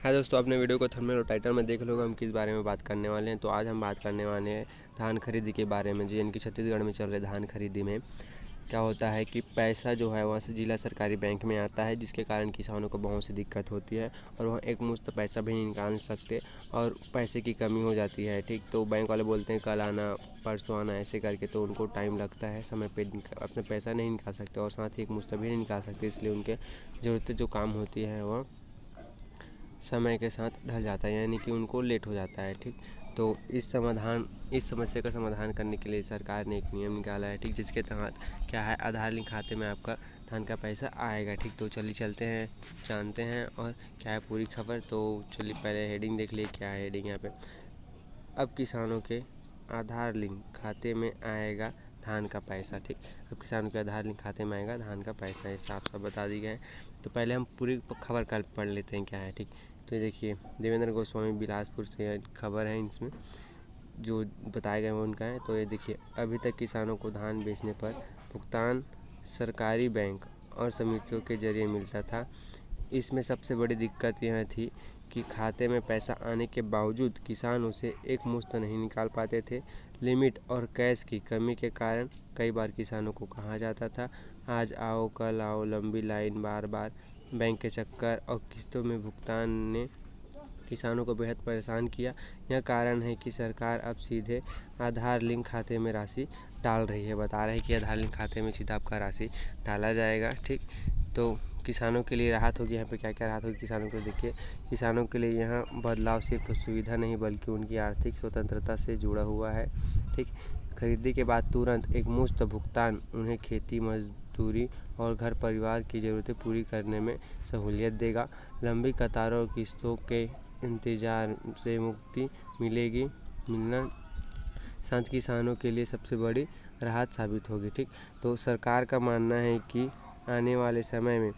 हाँ दोस्तों, आपने वीडियो को थंबनेल और टाइटल में देख लोगे हम किस बारे में बात करने वाले हैं। तो आज हम बात करने वाले हैं धान खरीदी के बारे में। जी, इनकी छत्तीसगढ़ में चल रहे धान खरीदी में क्या होता है कि पैसा जो है वहाँ से जिला सरकारी बैंक में आता है, जिसके कारण किसानों को बहुत सी दिक्कत होती है और वहाँ एक मुश्त पैसा भी नहीं निकाल सकते और पैसे की कमी हो जाती है। ठीक, तो बैंक वाले बोलते हैं कल आना, परसों आना, ऐसे करके तो उनको टाइम लगता है, समय पे अपने पैसा नहीं निकाल सकते और साथ ही एक मुश्त भी नहीं निकाल सकते। इसलिए उनके ज़रूरतें जो काम होती है वह समय के साथ ढल जाता है, यानी कि उनको लेट हो जाता है। ठीक, तो इस समस्या का समाधान करने के लिए सरकार ने एक नियम निकाला है। ठीक, जिसके तहत क्या है, आधार लिंक खाते में आपका धान का पैसा आएगा। ठीक, तो चलिए चलते हैं, जानते हैं और क्या है पूरी खबर। तो चलिए पहले हेडिंग देख लिए, क्या है हेडिंग यहाँ पे। अब किसानों के आधार लिंक खाते में आएगा धान का पैसा। ठीक, अब किसानों के आधार लिंक खाते में आएगा धान का पैसा, ये साफ साफ बता दी गए। तो पहले हम पूरी खबर कल पढ़ लेते हैं क्या है। ठीक, तो ये देखिए, देवेंद्र गोस्वामी बिलासपुर से खबर है, इसमें जो बताए गए वो उनका है। तो ये देखिए, अभी तक किसानों को धान बेचने पर भुगतान सरकारी बैंक और समितियों के जरिए मिलता था। इसमें सबसे बड़ी दिक्कत यह थी कि खाते में पैसा आने के बावजूद किसान उसे एक मुश्त नहीं निकाल पाते थे। लिमिट और कैश की कमी के कारण कई बार किसानों को कहा जाता था, आज आओ कल आओ, लंबी लाइन, बार बार बैंक के चक्कर और किस्तों में भुगतान ने किसानों को बेहद परेशान किया। यह कारण है कि सरकार अब सीधे आधार लिंक खाते में राशि डाल रही है, बता रहे हैं कि आधार लिंक खाते में सीधा आपका राशि डाला जाएगा। ठीक, तो किसानों के लिए राहत होगी। यहाँ पे क्या क्या राहत होगी किसानों को, देखिए, किसानों के लिए यहाँ बदलाव सिर्फ सुविधा नहीं बल्कि उनकी आर्थिक स्वतंत्रता से जुड़ा हुआ है। ठीक, खरीदी के बाद तुरंत एक मुश्त भुगतान उन्हें खेती, मजदूरी और घर परिवार की ज़रूरतें पूरी करने में सहूलियत देगा। लंबी कतारों और किस्तों के इंतजार से मुक्ति मिलना साथ किसानों के लिए सबसे बड़ी राहत साबित होगी। ठीक, तो सरकार का मानना है कि आने वाले समय में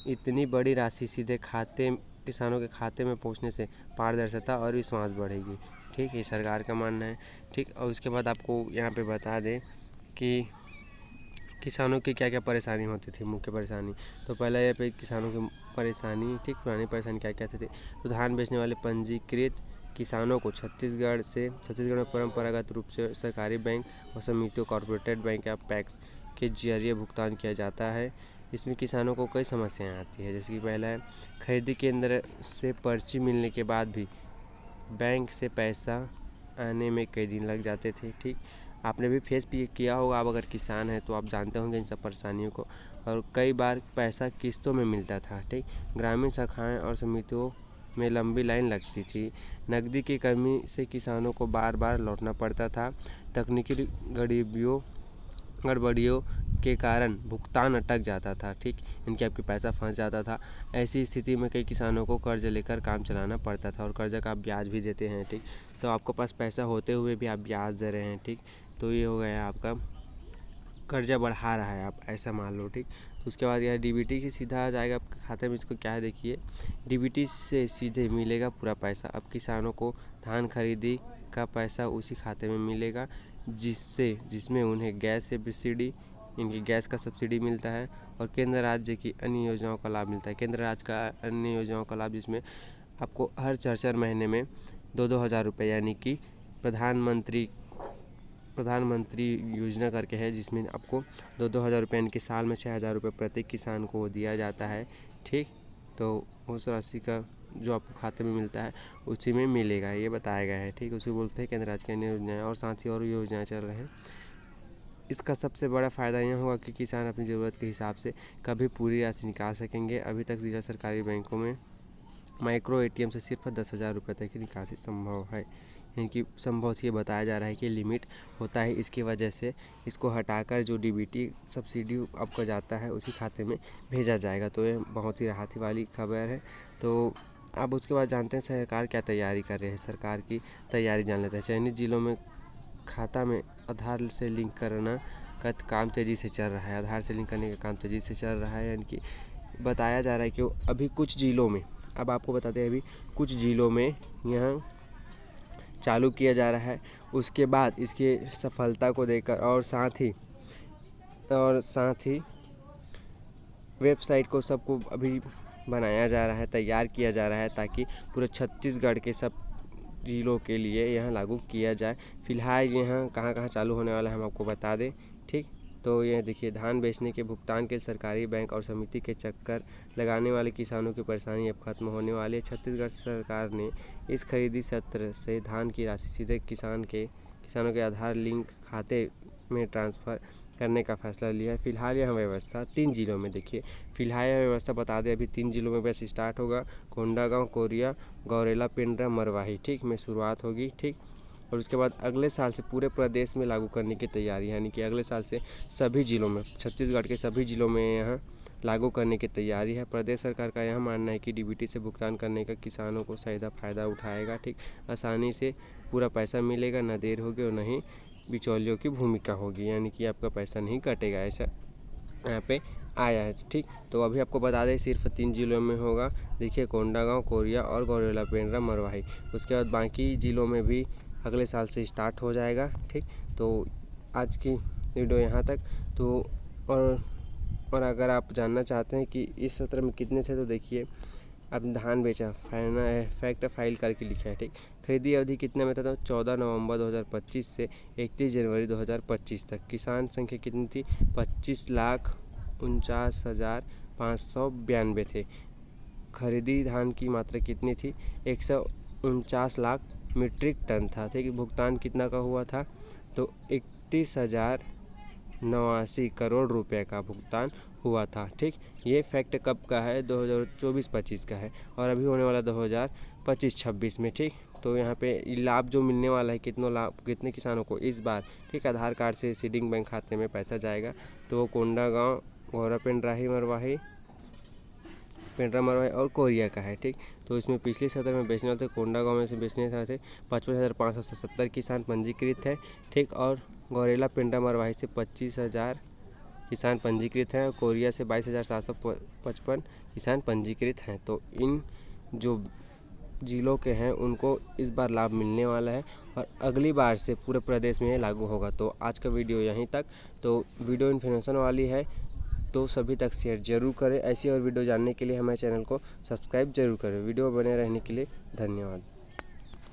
इतनी बड़ी राशि सीधे किसानों के खाते में पहुंचने से पारदर्शिता और विश्वास बढ़ेगी। ठीक, ये सरकार का मानना है। ठीक, और उसके बाद आपको यहाँ पे बता दें कि किसानों की क्या क्या परेशानी होती थी, मुख्य परेशानी। तो पहले यहाँ पे किसानों की परेशानी, ठीक, पुरानी परेशानी क्या क्या थी। तो धान बेचने वाले पंजीकृत किसानों को छत्तीसगढ़ में परंपरागत रूप से सरकारी बैंक और समितियों, कॉर्पोरेटेड बैंक या पैक्स के जरिए भुगतान किया जाता है। इसमें किसानों को कई समस्याएं आती है, जैसे कि पहला है, खरीदी केंद्र से पर्ची मिलने के बाद भी बैंक से पैसा आने में कई दिन लग जाते थे। ठीक, आपने भी फेस भी किया होगा, आप अगर किसान हैं तो आप जानते होंगे इन सब परेशानियों को। और कई बार पैसा किस्तों में मिलता था। ठीक, ग्रामीण शाखाएं और समितियों में लंबी लाइन लगती थी। नकदी की कमी से किसानों को बार बार लौटना पड़ता था। तकनीकी गड़बड़ियों के कारण भुगतान अटक जाता था। ठीक, इनके आपके पैसा फंस जाता था। ऐसी स्थिति में कई किसानों को कर्ज लेकर काम चलाना पड़ता था और कर्जा का आप ब्याज भी देते हैं। ठीक, तो आपके पास पैसा होते हुए भी आप ब्याज दे रहे हैं। ठीक, तो ये हो गया आपका कर्जा बढ़ा रहा है, आप ऐसा मान लो। ठीक, तो उसके बाद यह डीबीटी से सीधा आ जाएगा आपके खाते में। इसको क्या है, देखिए, डीबीटी से सीधे मिलेगा पूरा पैसा। अब किसानों को धान खरीदी का पैसा उसी खाते में मिलेगा जिसमें उन्हें गैस सब्सिडी, इनकी गैस का सब्सिडी मिलता है और केंद्र राज्य की अन्य योजनाओं का लाभ मिलता है। केंद्र राज्य का अन्य योजनाओं का लाभ, जिसमें आपको हर 4 महीने में 2-2 हज़ार रुपये, यानी कि प्रधानमंत्री योजना करके है, जिसमें आपको 2-2 हज़ार रुपये, यानी कि साल में 6,000 रुपये प्रत्येक किसान को दिया जाता है। ठीक, तो उस राशि का जो आपको खाते में मिलता है उसी में मिलेगा, ये बताया गया है। ठीक, उसे बोलते हैं केंद्र राज्य की अन्य योजनाएं, और साथ ही और योजनाएं चल रहे हैं। इसका सबसे बड़ा फ़ायदा यह होगा कि किसान अपनी ज़रूरत के हिसाब से कभी पूरी राशि निकाल सकेंगे। अभी तक जिला सरकारी बैंकों में माइक्रो एटीएम से सिर्फ 10,000 रुपये तक की निकासी संभव है। इनकी संभव ये बताया जा रहा है कि लिमिट होता है, इसकी वजह से इसको हटाकर जो डीबीटी सब्सिडी आपका जाता है उसी खाते में भेजा जाएगा। तो ये बहुत ही राहत वाली खबर है। तो अब उसके बाद जानते हैं सरकार क्या तैयारी कर रही है। सरकार की तैयारी जान लेते हैं। चयनित जिलों में खाता में आधार से लिंक करना का काम तेज़ी से चल रहा है। आधार से लिंक करने का काम तेज़ी से चल रहा है, यानी कि बताया जा रहा है कि अभी कुछ जिलों में, अब आपको बताते हैं, अभी कुछ जिलों में यहाँ चालू किया जा रहा है। उसके बाद इसकी सफलता को देखकर और साथ ही वेबसाइट को सबको अभी बनाया जा रहा है, तैयार किया जा रहा है ताकि पूरे छत्तीसगढ़ के सब जिलों के लिए यह लागू किया जाए। फिलहाल यहाँ कहाँ कहाँ चालू होने वाला है हम आपको बता दें, ठीक। तो ये देखिए, धान बेचने के भुगतान के सरकारी बैंक और समिति के चक्कर लगाने वाले किसानों की परेशानी अब खत्म होने वाली है। छत्तीसगढ़ सरकार ने इस खरीदी सत्र से धान की राशि सीधे किसानों के आधार लिंक खाते में ट्रांसफ़र करने का फैसला लिया है। फिलहाल यह व्यवस्था 3 जिलों में, देखिए फिलहाल यह व्यवस्था बता दें अभी 3 जिलों में बस स्टार्ट होगा। कोंडागांव, कोरिया, गौरेला, पेंड्रा, मरवाही, ठीक में शुरुआत होगी, ठीक। और उसके बाद अगले साल से पूरे प्रदेश में लागू करने की तैयारी, यानी कि अगले साल से सभी जिलों में, छत्तीसगढ़ के सभी जिलों में यहाँ लागू करने की तैयारी है। प्रदेश सरकार का यह मानना है कि डीबीटी से भुगतान करने का किसानों को सीधा फ़ायदा उठाएगा, ठीक। आसानी से पूरा पैसा मिलेगा, न देर होगी और न ही बिचौलियों की भूमिका होगी, यानी कि आपका पैसा नहीं कटेगा, ऐसा यहाँ पे आया है, ठीक। तो अभी आपको बता दें सिर्फ 3 जिलों में होगा, देखिए कोंडागांव, कोरिया और गौरेला, पेंड्रा, मरवाही। उसके बाद बाकी जिलों में भी अगले साल से स्टार्ट हो जाएगा, ठीक। तो आज की वीडियो यहाँ तक। तो और अगर आप जानना चाहते हैं कि इस सत्र में कितने थे, तो देखिए अब धान बेचा फैक्ट फाइल करके लिखा है, ठीक। खरीदी अवधि कितने में था, तो 14 नवंबर 2025 से 31 जनवरी 2025 तक। किसान संख्या कितनी थी, 25,49,592 थे। खरीदी धान की मात्रा कितनी थी, 149 लाख मीट्रिक टन था, ठीक। भुगतान कितना का हुआ था, तो 31,089 करोड़ रुपए का भुगतान हुआ था, ठीक। ये फैक्ट कब का है, 2024-25 का है, और अभी होने वाला 2025-26 में, ठीक। तो यहाँ पे लाभ जो मिलने वाला है, कितने किसानों को इस बार, ठीक, आधार कार्ड से सीडिंग बैंक खाते में पैसा जाएगा, तो वो कोंडागांव, गौरा, पेंड्रा, मरवाही और कोरिया का है, ठीक। तो इसमें पिछले सत्र में बेचने वाले थे, कोंडागांव में से बेचने थे 55,570 किसान पंजीकृत हैं, ठीक। और गौरेला, पेंड्रा, मरवाही से 25,000 किसान पंजीकृत हैं, और कोरिया से 22,755 किसान पंजीकृत हैं। तो इन जो जिलों के हैं उनको इस बार लाभ मिलने वाला है, और अगली बार से पूरे प्रदेश में लागू होगा। तो आज का वीडियो यहीं तक। तो वीडियो इन्फॉर्मेशन वाली है, तो सभी तक शेयर जरूर करें। ऐसी और वीडियो जानने के लिए हमारे चैनल को सब्सक्राइब जरूर करें। वीडियो बने रहने के लिए धन्यवाद।